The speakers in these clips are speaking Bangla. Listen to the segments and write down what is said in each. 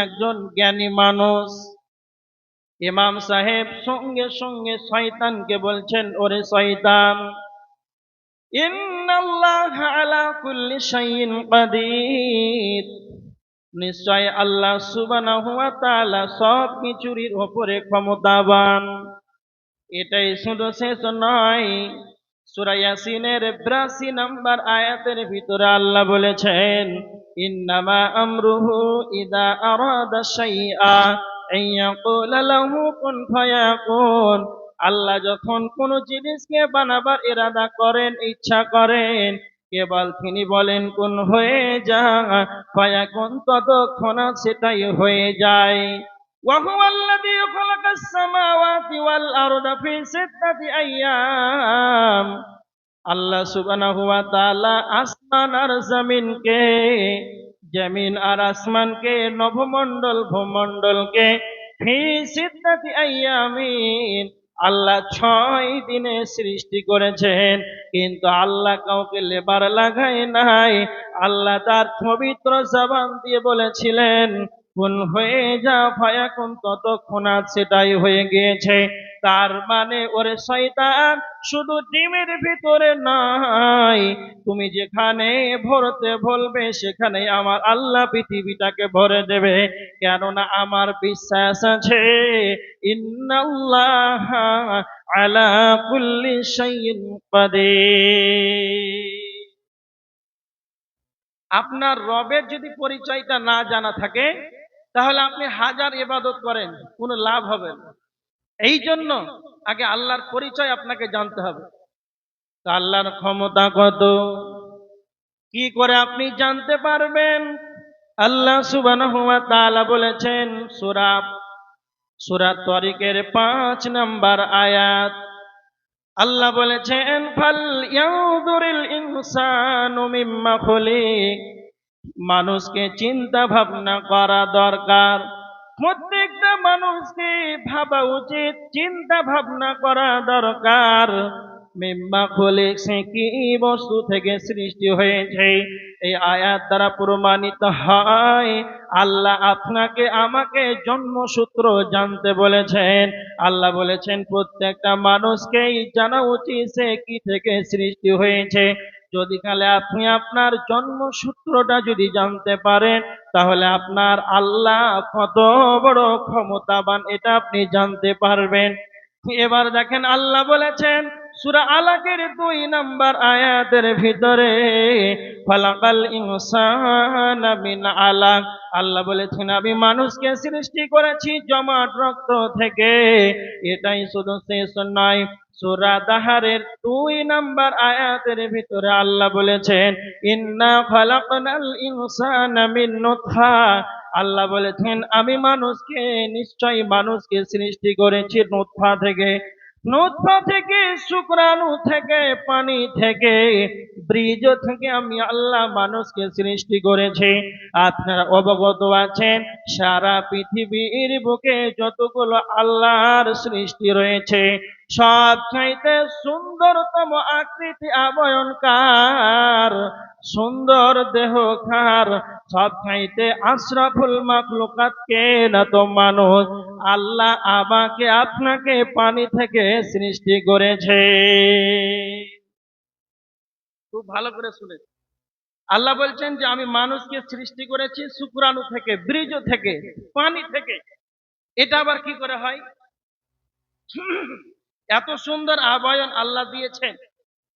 একজন জ্ঞানী মানুষ। ইমাম সাহেব সঙ্গে সঙ্গে শয়তানকে বলছেন, ওরে শয়তান, ইন্নাল্লাহা আলা কুল্লি শাইইন কাদির, নিশ্চয় আল্লাহ সুবহানাহু ওয়া তাআলা সব কিছুর উপরে ক্ষমতাবান। এটাই শুধু শেষ নয়, সূরা ইয়াসিনের ৮২ নম্বর আয়াতের ভিতরে আল্লাহ বলেছেন, ইন্নামা আমরুহু ইযা আরাদা শাইআ আইয়াকুলা লাহু কুন ফায়াকুন। আল্লাহ যখন কোন জিনিসকে বানাবার ইরাদা করেন, ইচ্ছা করেন, কেবল তিনি বলেন কুন হয়ে যা, ফায়াকুন, ততক্ষণ সেটাই হয়ে যায়। وهو الذي خلق السماوات والأرض في 6 أيام। আল্লাহ সুবহানাহু ওয়া তাআলা আসমান আর জমিনকে, জমিন আর আসমানকে, নভমণ্ডল ভূমণ্ডলকে ফি 6 আইয়ামিন, আল্লাহ 6 দিনে সৃষ্টি করেছেন। কিন্তু আল্লাহ কাউকে লেবার লাগায় নাই। আল্লাহ তার পবিত্র জবান দিয়ে বলেছিলেন কুন হয়ে যা, ফায়াকুন, ততক্ষণ সেটাই হয়ে গিয়েছে। তার মানে ওরে শয়তান, শুধু ডিমের ভিতরে নয়, তুমি যেখানে ভরতে বলবে সেখানে আমার আল্লাহ পৃথিবীটাকে ভরে দেবে। কেননা আমার বিশ্বাস আছে, ইন্নাল্লাহা আলা কুল্লি শাইইন কাদির। আপনার রবের যদি পরিচয়টা না জানা থাকে, তাহলে আপনি হাজার ইবাদত করেন, কোনো লাভ হবে না। এই জন্য আগে আল্লাহর পরিচয় আপনাকে জানতে হবে। তা আল্লাহর ক্ষমতা কত, কি করে আপনি জানতে পারবেন? আল্লাহ সুবহানাহু ওয়া তাআলা বলেছেন সূরা তারিকের ৫ নম্বর আয়াত, আল্লাহ বলেছেন, ফাল ইয়ানজুরিল ইনসানু মিম্মা খুলিক। মানুষকে চিন্তা ভাবনা করা দরকার। প্রত্যেকটা মানুষকে ভাবা উচিত, চিন্তা ভাবনা করা দরকার, মিম্মা খুলিক, সে কি বস্তু থেকে সৃষ্টি হয়েছে। এই আয়াত দ্বারা প্রমাণিত হয় আল্লাহ আপনাকে আমাকে জন্মসূত্র জানতে বলেছেন। আল্লাহ বলেছেন প্রত্যেকটা মানুষকেই জানা উচিত সে কি থেকে সৃষ্টি হয়েছে। যদি কালে আপনি আপনার জন্মসূত্রটা যদি জানতে পারেন, তাহলে আপনার আল্লাহ কত বড় ক্ষমতাবান এটা আপনি জানতে পারবেন। এবার দেখেন আল্লাহ বলেছেন সূরা আলাকের ২ নম্বর আয়াতের ভিতরে, ফালাকাল ইনসানা মিন আলাক। আল্লাহ বলেছেন আমি মানুষকে সৃষ্টি করেছি জমাট রক্ত থেকে। এটাই শুধু শেষ নয়, সূরা দাহারের ২ নম্বর আয়াতের ভিতরে আল্লাহ বলেছেন, ইন্না খালাকনাল ইনসানা মিন নুতফা। আল্লাহ বলেছেন আমি মানুষকে, নিশ্চয়ই মানুষকে সৃষ্টি করেছি নুতফা থেকে। নুতফা থেকে, শুক্রাণু থেকে, পানি থেকে, বীজ থেকে আমি আল্লাহ মানুষকে সৃষ্টি করেছি। আপনারা অবগত আছেন সারা পৃথিবীর বুকে যতগুলো আল্লাহর সৃষ্টি রয়েছে, সব চাইতে সুন্দরতম আকৃতি আবয়নকার, সুন্দর দেহকার, সব চাইতে আশরাফুল মাখলুকাত কে না তো মানুষ। আল্লাহ আমাকে আপনাকে পানি থেকে সৃষ্টি করেছে। খুব ভালো করে শুনে, আল্লাহ বলছেন যে আমি মানুষকে সৃষ্টি করেছি শুক্রাণু থেকে, বীজ থেকে, পানি থেকে। এটা আবার কি করে হয়? এত সুন্দর আবয়ন আল্লাহ দিয়েছেন,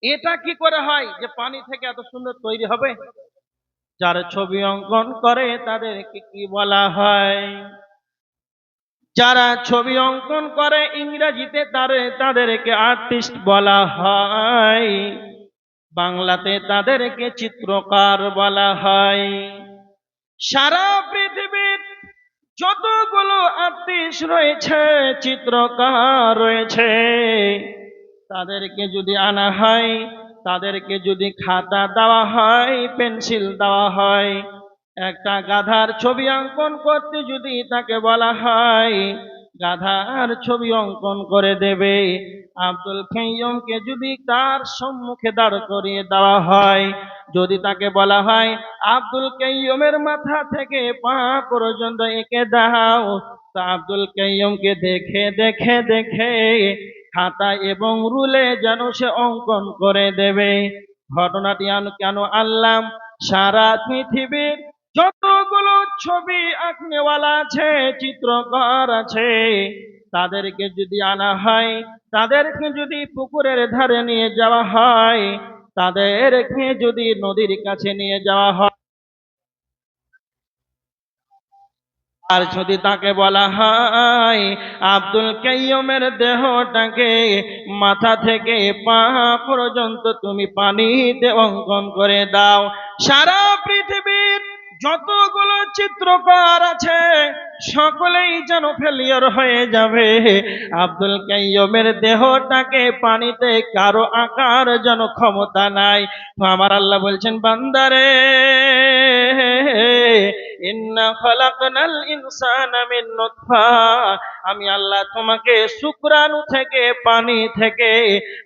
এটা কি করে হয় যে পানি থেকে এত সুন্দর তৈরি হবে? যারা ছবি অঙ্কন করে তাদেরকে কি বলা হয়? যারা ছবি অঙ্কন করে ইংরেজিতে তাদেরকে আর্টিস্ট বলা হয়, বাংলাতে তাদেরকে চিত্রকার বলা হয়। সারা পৃথিবীর যতগুলো আর্টিস্ট রয়েছে, চিত্রকার রয়েছে, তাদেরকে যদি আনা হয়, তাদেরকে যদি খাতা দেওয়া হয়, পেন্সিল দেওয়া হয়, একটা গাধার ছবি অঙ্কন করতে যদি তাকে বলা হয় গাধার ছবি অঙ্কন করে দেবে। আব্দুল কাইয়ুমকে যদি তার সম্মুখে দাঁড় করিয়ে দেওয়া হয়, যদি তাকে বলা হয় আব্দুল কাইয়ুমের মাথা থেকে পা পর্যন্ত এঁকে দাও, তা আব্দুল কাইয়ুমকে দেখে দেখে দেখে খাতা এবং রুলে যেন সে অঙ্কন করে দেবে। ঘটনাটি কেন আনলাম, সারা পৃথিবীর যতগুলো ছবি আঁকনেওয়ালা আছে, চিত্রকর আছে, তাদেরকে যদি আনা হয়, তাদেরকে যদি পুকুরের ধারে নিয়ে যাওয়া হয়, তাদেরকে যদি নদীর কাছে নিয়ে যাওয়া হয়, আর যদি তাকে বলা হয় আব্দুল কাইয়ুমের দেহটাকে মাথা থেকে পা পর্যন্ত তুমি পানিতে অঙ্কন করে দাও, সারা পৃথিবীর যতগুলো চিত্রকর আছে সকলেই যেন ফেলিয়ার হয়ে যাবে। আব্দুল কাইয়ুমের দেহটাকে পানিতে কারো আঁকার যেন ক্ষমতা নাই। তো আমার আল্লাহ বলছেন, বান্দারে, ইন্না খলাকনাল ইনসানা মিন নুতফা, আমি আল্লাহ তোমাকে শুক্রাণু থেকে, পানি থেকে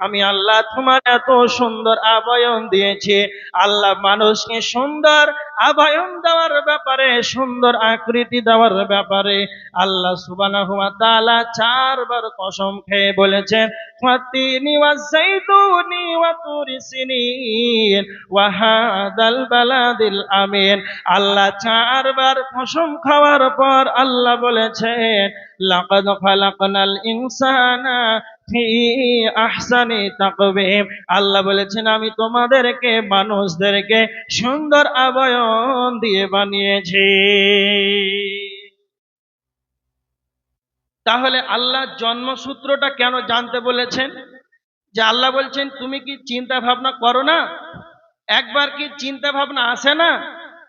আমি আল্লাহ তোমার এত সুন্দর আবয়ন দিয়েছি। আল্লাহ মানুষকে সুন্দর আবয়ন দেওয়ার ব্যাপারে, সুন্দর আকৃতি দেওয়ার ব্যাপারে আল্লাহ সুবহানাহু ওয়া তাআলা চারবার কসম খেয়ে বলেছেন, ওয়াতিনি ওয়াজাইতুনি ওয়া তুরি সিনিন ওয়া হাদাল বালাদিল আমিন। আল্লাহ চারবার কসম খাওয়ার পর আল্লাহ বলেছেন, লাকাদ খালাকনাল ইনসানা ফি আহসানি তাকওয়িম। আল্লাহ বলেছেন, আমি তোমাদেরকে, মানুষদেরকে সুন্দর আবয়ন দিয়ে বানিয়েছি। তাহলে আল্লাহ জন্মসূত্রটা কেন জানতে বলেছেন? যে আল্লাহ বলছেন তুমি কি চিন্তা ভাবনা করো না? একবার কি চিন্তা ভাবনা আসে না?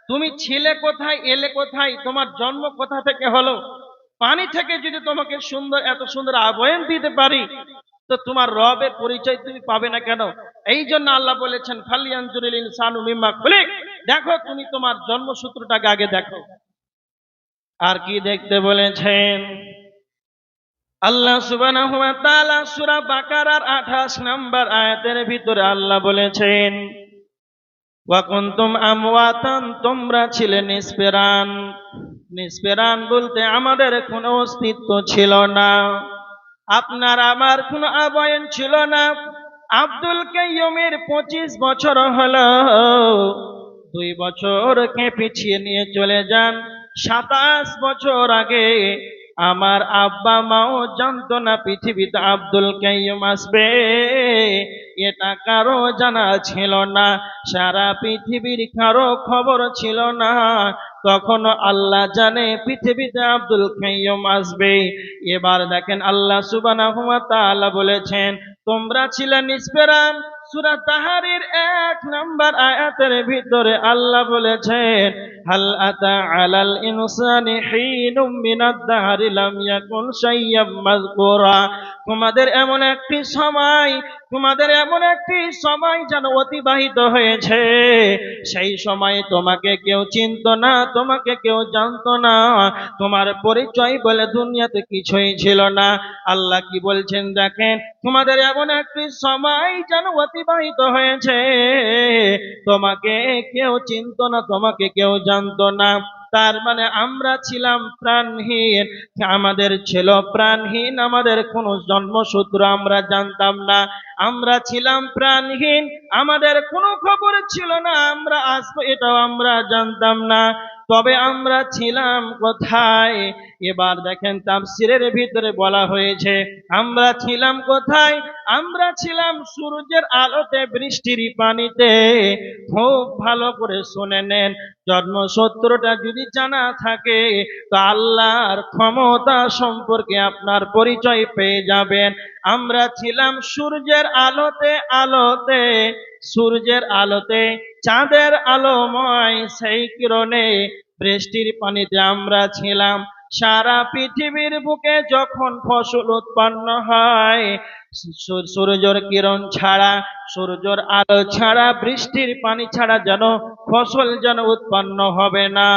তুমি ছিলে কোথায়, এলে কোথায়, তোমার জন্ম কোথা থেকে হলো? পানি থেকে যদি তোমাকে সুন্দর, এত সুন্দর আবয়ন দিতে পারি, তো তোমার রবের পরিচয় তুমি পাবে না কেন? এই জন্য আল্লাহ বলেছেন, ফালিয়ানজুরিল ইনসানু মিম্মা খুলিক। দেখো, তুমি তোমার জন্মসূত্রটাকে আগে দেখো। আর কি দেখতে বলেছেন? আল্লাহ সুবহানাহু ওয়া তাআলা সূরা বাকারার 28 নম্বর আয়াতের ভিতরে আল্লাহ বলেছেন, ওয়া কুনতুম আমওয়াতান, তোমরা ছিলে নিষ্প্রাণ। নিষ্প্রাণ বলতে আমাদের কোনো অস্তিত্ব ছিল না, আপনার আমার কোনো আবয়ন ছিল না। আব্দুল কাইয়ুমের 25 বছর হলো, 2 বছরকে পিছিয়ে নিয়ে চলে যান, 27 বছর আগে আমার আব্বা মাও জানতো না পৃথিবীতে আব্দুল কাইয়ুম আসবে, এটা কারো জানা ছিল না, সারা পৃথিবীর কারো খবর ছিল না। তখনও আল্লাহ জানে পৃথিবীতে আব্দুল কাইয়ুম আসবে। এবার দেখেন আল্লাহ সুবহানাহু ওয়া তাআলা বলেছেন, তোমরা ছিলে নিষ্প্রাণ। সূরা তাহরির 1 নম্বর আয়াতের ভিতরে আল্লাহ বলেছেন, হাল আতা আলাল ইনসানি হিনুম মিনাদ দাহরি লাম ইয়াকুন শাইয়্যাম মাযকুরা। তোমাদের এমন একটি সময়, তোমাদের এমন একটি সময় যেন অতিবাহিত হয়েছে, সেই সময় তোমাকে কেউ চিনত না, তোমাকে কেউ জানতো না, তোমার পরিচয় বলে দুনিয়াতে কিছুই ছিল না। আল্লাহ কি বলছেন দেখেন, তোমাদের এমন একটি সময় যেন অতিবাহিত হয়েছে, তোমাকে কেউ চিনত না, তোমাকে কেউ জানতো না। তার মানে আমরা ছিলাম প্রাণহীন, আমাদের ছিল প্রাণহীন, আমাদের কোনো জন্মসূত্র আমরা জানতাম না। আমরা ছিলাম প্রাণহীন, আমাদের কোনো খবর ছিল না, আমরা আসবো এটাও আমরা জানতাম না। তবে আমরা ছিলাম কোথায়? এবার দেখেন তাফসীরের ভিতরে বলা হয়েছে, আমরা ছিলাম কোথায়? আমরা ছিলাম সূর্যের আলোতে, বৃষ্টির পানিতে। খুব ভালো করে শুনে নেন, জন্মসূত্রটা যদি জানা থাকে তো আল্লাহর ক্ষমতা সম্পর্কে আপনার পরিচয় পেয়ে যাবেন। আমরা ছিলাম সূর্যের আলোতে, আলোতে, সূর্যের আলোতে, চাঁদের আলোময় সেই কিরণে, বৃষ্টির পানিতে আমরা ছিলাম। সারা পৃথিবীর বুকে যখন ফসল উৎপন্ন হয়, সূর্যের কিরণ ছাড়া, সূর্যের আলো ছাড়া, বৃষ্টির পানি ছাড়া যেন ফসল যেন উৎপন্ন হবে না।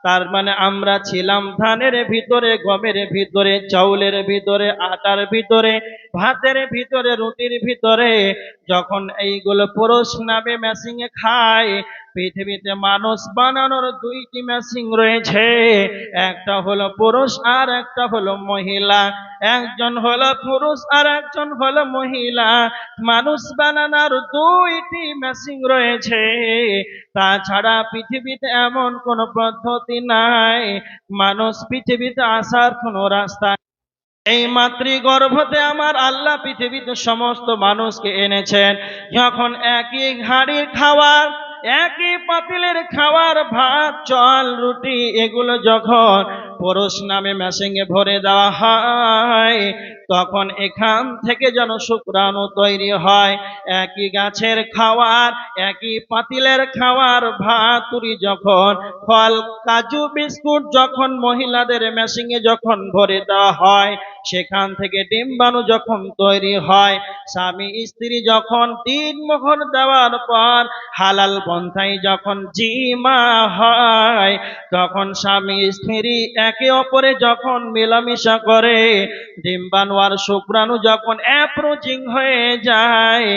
তার মানে আমরা ছিলাম ধানের ভিতরে, গমের ভিতরে, চাউলের ভিতরে, আটার ভিতরে, ভাতের ভিতরে, রুটির ভিতরে। যখন এইগুলো পুরুষ নামে মেশিনে খায়, পৃথিবীতে মানুষ বানানোর দুইটি মেশিন রয়েছে, একটা হলো পুরুষ আর একটা হলো মহিলা। একজন হলো পুরুষ আর একজন হলো মহিলা। মানুষ বানানোর দুইটি মেশিন রয়েছে, তাছাড়া পৃথিবীতে এমন কোন পদ্ধতি নাই, মানুষ পৃথিবীতে আসার কোন রাস্তা। এই মাতৃগর্ভতে আমার আল্লাহ পৃথিবীতে সমস্ত মানুষকে এনেছেন, যখন একই হাঁড়ির খাবার, একই পাতিলের খাবার, ভাত, চাল, রুটি, এগুলো যখন পুরুষ নামে মেশিনে ভরে দেওয়া হয়, তখন এখান থেকে যেন শুক্রাণু তৈরি হয়। একই গাছের খাবার, একই পাতিলের খাবার, ভাত, পুরি, যখন ফল, কাজু, বিস্কুট যখন মহিলাদের মেশিনে যখন ভরে দেওয়া হয়, সেখান থেকে ডিম্বাণু যখন তৈরি হয়, স্বামী স্ত্রী যখন 3 মোহর দেওয়ার পর হালাল পন্থায় যখন জিমা হয়, তখন স্বামী স্ত্রী একে অপরে যখন মেলামেশা করে, ডিম্বাণু আর শুক্রাণু যখন অ্যাপ্রোচিং হয়ে যায়,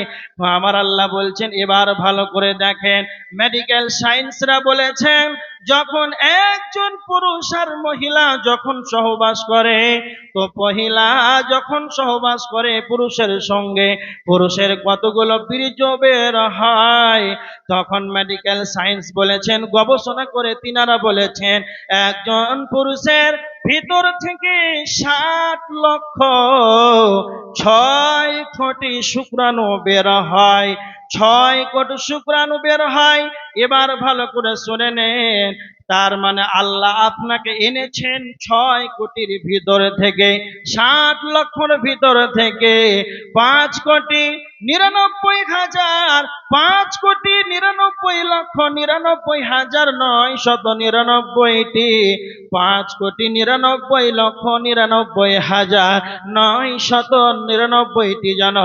আমার আল্লাহ বলছেন, এবার ভালো করে দেখেন, মেডিকেল সায়েন্সরা বলেছেন, যখন একজন পুরুষ আর মহিলা যখন সহবাস করে, তো মহিলা যখন সহবাস করে পুরুষের সঙ্গে, পুরুষের কতগুলো বীর্য বের হয়, তখন মেডিকেল সায়েন্স বলেছেন, গবেষণা করে তিনারা বলেছেন, একজন পুরুষের ভিতর থেকে 60,06,000,000 শুক্রাণু বের হয়, 6 কোটি শুক্রাণু বের হয়। এবার ভালো করে শুনে নেন, তার মানে আল্লাহ আপনাকে এনেছেন 6 কোটির ভিতর থেকে, 60 লক্ষর ভিতর থেকে 5,99,000, 5,99,99,999টি, 5,99,99,999টি যেন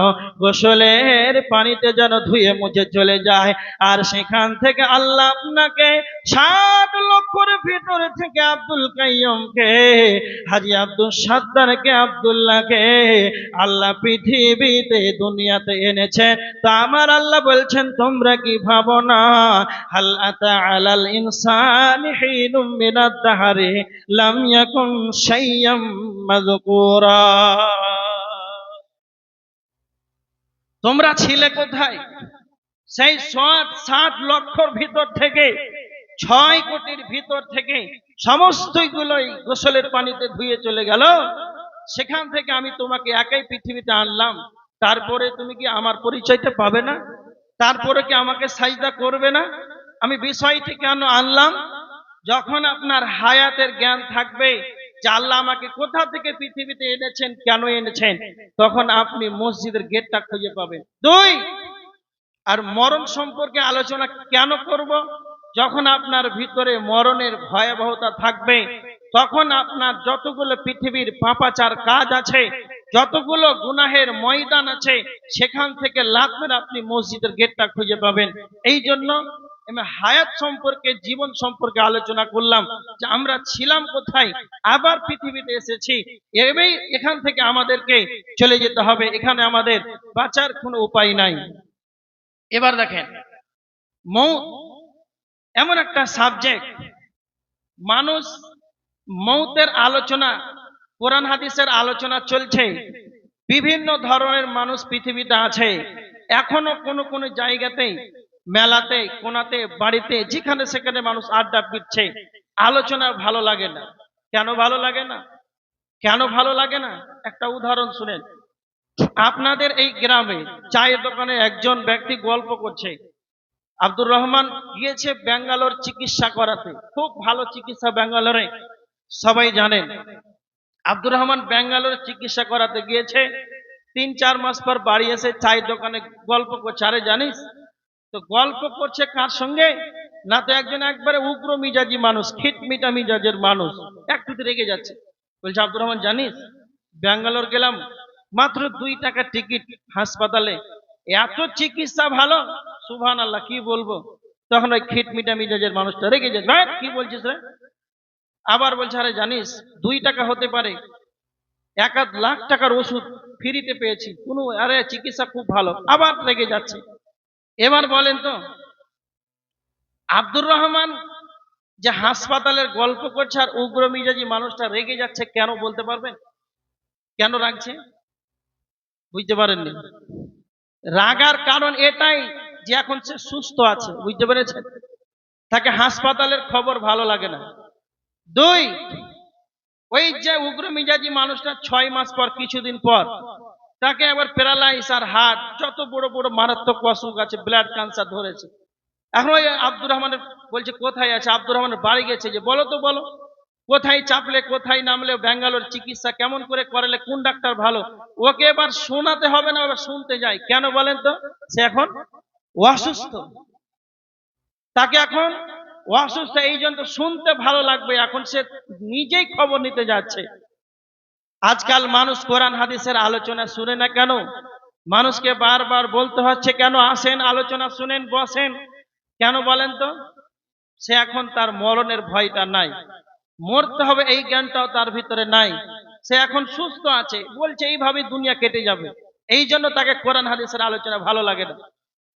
গোসলের পানিতে যেন ধুয়ে মুছে চলে যায়। আর সেখান থেকে আল্লাহ আপনাকে 60 লক্ষর ভিতর থেকে আব্দুল কাইয়ুমকে, হাজী আব্দুল সাত্তারকে, আব্দুল্লাহকে আল্লাহ পৃথিবীতে, দুনিয়াতে এনেছেন। তা আমার আল্লাহ বলছেন, তোমরা কি ভাবো না, হাল আতা আলাল ইনসানি হিনুম মিনাদ দাহরি লাম ইয়াকুন শাইয়্যাম মাযকুরা। তোমরা ছিলে কোথায়? সেই 60 লক্ষর ভিতর থেকে, 6 কোটির ভিতর থেকে সমস্তগুলোই গোসলের পানিতে ধুয়ে চলে গেল। সেখান থেকে আমি তোমাকে একাই পৃথিবীতে আনলাম, তারপরে তুমি কি আমার পরিচয়টা পাবে না? তারপরে কি আমাকে সাজদা করবে না? আমি বিষয়টি কেন আনলাম? যখন আপনার হায়াতের জ্ঞান থাকবে যে আল্লাহ আমাকে কোথা থেকে পৃথিবীতে এনেছেন, কেন এনেছেন, তখন আপনি মসজিদের গেটটা খুঁজে পাবেন। 2, আর মরণ সম্পর্কে আলোচনা কেন করব? যখন আপনার ভিতরে মরণের ভয়াবহতা থাকবে, তখন আপনার যতগুলো পৃথিবীর পাপাচার কাজ আছে, যতগুলো গুনাহের ময়দান আছে, সেখান থেকে লাফ মেরে আপনি মসজিদের গেটটা খুঁজে পাবেন। এই জন্য আমি হায়াত সম্পর্কে, জীবন সম্পর্কে আলোচনা করলাম, যে আমরা ছিলাম কোথায়, আবার পৃথিবীতে এসেছি, এখান থেকে আমাদেরকে চলে যেতে হবে, এখানে আমাদের বাঁচার কোনো উপায় নাই। এবার দেখেন, মৌত এমন একটা সাবজেক্ট, মানুষ মৌতের আলোচনা, কোরআন হাদিসের আলোচনা চলছে, বিভিন্ন ধরনের মানুষ পৃথিবীতে আছে। এখনো কোনো কোনো জায়গাতে, মেলাতে, কোনাতে, বাড়িতে, যেখানে সেখানে মানুষ আড্ডা পিটছে, আলোচনা ভালো লাগে না। কেন ভালো লাগে না? কেন ভালো লাগে না? একটা উদাহরণ শুনেন। আপনাদের এই গ্রামে চায়ের দোকানে একজন ব্যক্তি গল্প করছে, আব্দুর রহমান গিয়েছে ব্যাঙ্গালোর চিকিৎসা করাতে, খুব ভালো চিকিৎসা ব্যাঙ্গালোরে, সবাই জানেন। আব্দুর রহমান ব্যাঙ্গালোর চিকিৎসা করাতে গিয়েছে, 3-4 মাস পর বাড়ি এসে চায়ের দোকানে গল্প করছে। আরে জানিস তো গল্প করছে কার সঙ্গে? না তো একজন একবারে উগ্র মিজাজি মানুষ, খিটমিটা মিজাজের মানুষ, একটু রেগে যাচ্ছে। বলছে, আব্দুর রহমান জানিস, ব্যাঙ্গালোর গেলাম, মাত্র 2 টাকা টিকিট, হাসপাতালে এত চিকিৎসা ভালো, সুবহানাল্লাহ, কি বলবো। তখন ওই খিটমিটা মিজাজের মানুষটা রেগে যায়, কি বলছিস রে, আবার বলছে আরে জানিস 2 টাকা হতে পারে, 1 লাখ টাকার ওষুধ ফ্রিতে পেয়েছি, কোনো আরে চিকিৎসা খুব ভালো, আবার রেগে যাচ্ছে। এবার বলেন তো, আব্দুর রহমান যে হাসপাতালের গল্প করছে আর উগ্র মিজাজি মানুষটা রেগে যাচ্ছে, কেন বলতে পারবেন? কেন রাগছে? বুঝতে পারেননি? রাগার কারণ এটাই যে এখন সে সুস্থ আছে, বুঝতে পেরেছেন? তাকে হাসপাতালের খবর ভালো লাগে না। দুই, ওই যে উগ্র মিজাজি মানুষটা 6 মাস পর, কিছুদিন পর তাকে আবার প্যারালাইজ আর হার্ট যত বড় বড় মারাত্মক অসুখ আছে, ব্লাড ক্যান্সার ধরেছে। এখন ওই আব্দুর রহমানের বলছে কোথায় আছে, আব্দুর রহমানের বাড়ি গেছে, যে বলো তো বলো, কোথায় চাপলে কোথায় নামলে ব্যাঙ্গালোর চিকিৎসা কেমন করে করলে, কোন ডাক্তার ভালো। ওকে এবার শোনাতে হবে না, এবার শুনতে যাই কেন বলেন তো? সে এখন অসুস্থ, তাকে এখন অসুস্থ, এই জন্য তো শুনতে ভালো লাগবে, এখন সে নিজেই খবর নিতে যাচ্ছে। আজকাল মানুষ কোরআন হাদিসের আলোচনা শুনে না কেন? মানুষকে বারবার বলতে হচ্ছে কেন আসেন আলোচনা শুনেন বসেন, কেন বলেন তো? সে এখন তার মরণের ভয়টা নাই, মরতে হবে এই জ্ঞানটাও তার ভিতরে নাই। সে এখন সুস্থ আছে, বলছে এইভাবে দুনিয়া কেটে যাবে। এই জন্য তাকে কোরআন হাদিসের আলোচনা ভালো লাগে না।